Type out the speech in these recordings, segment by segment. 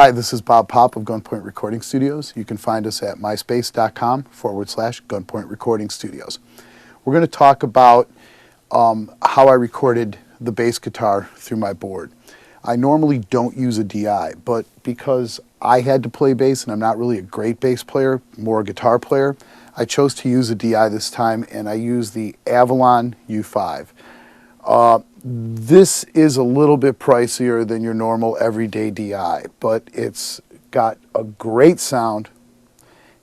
Hi, this is Popp of Gunpoint Recording Studios. You can find us at myspace.com/Gunpoint Recording Studios. We're going to talk about how I recorded the bass guitar through my board. I normally don't use a DI, but because I had to play bass and I'm not really a great bass player, more a guitar player, I chose to use a DI this time, and I used the Avalon U5. This is a little bit pricier than your normal everyday DI, but it's got a great sound.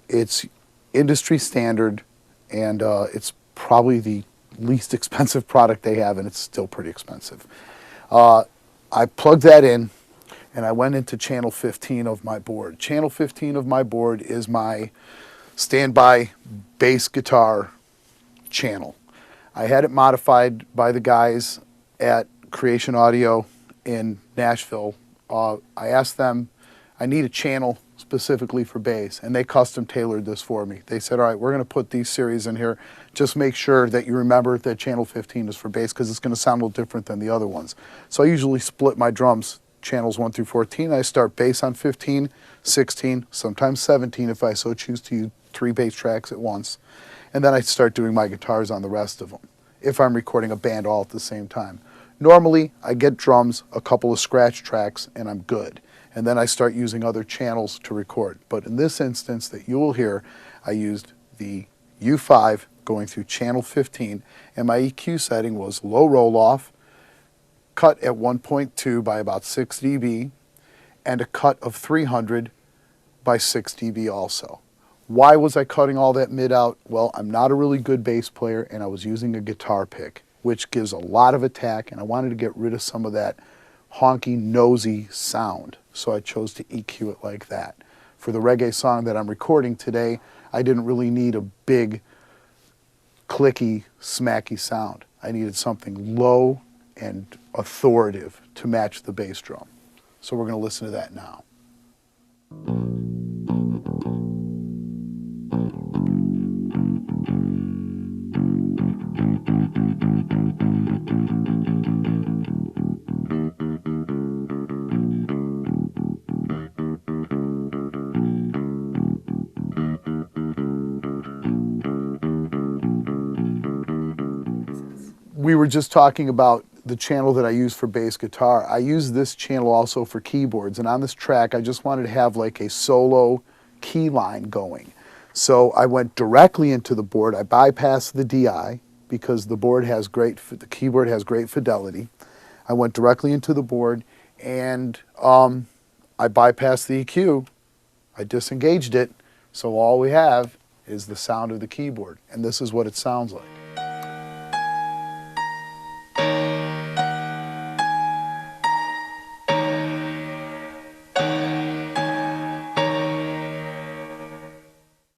It's industry standard, and it's probably the least expensive product they have, and it's still pretty expensive. I plugged that in, and I went into channel 15 of my board. Channel 15 of my board is my standby bass guitar channel. I had it modified by the guys at Creation Audio in Nashville. I asked them, I need a channel specifically for bass, and they custom tailored this for me. They said, all right, we're going to put these series in here. Just make sure that you remember that channel 15 is for bass, because it's going to sound a little different than the other ones. So I usually split my drums, channels 1 through 14. I start bass on 15, 16, sometimes 17 if I so choose to use 3 bass tracks at once. And then I start doing my guitars on the rest of them, if I'm recording a band all at the same time. Normally, I get drums, a couple of scratch tracks, and I'm good. And then I start using other channels to record. But in this instance that you will hear, I used the U5 going through channel 15, and my EQ setting was low roll-off, cut at 1.2 by about 6 dB, and a cut of 300 by 6 dB also. Why was I cutting all that mid out? Well, I'm not a really good bass player, and I was using a guitar pick, which gives a lot of attack, and I wanted to get rid of some of that honky, nosy sound. So I chose to EQ it like that. For the reggae song that I'm recording today, I didn't really need a big, clicky, smacky sound. I needed something low and authoritative to match the bass drum. So we're going to listen to that now. We were just talking about the channel that I use for bass guitar. I use this channel also for keyboards, and on this track I just wanted to have like a solo key line going. So I went directly into the board. I bypassed the DI because the keyboard has great fidelity. I went directly into the board, and I bypassed the EQ. I disengaged it, so all we have is the sound of the keyboard, and this is what it sounds like.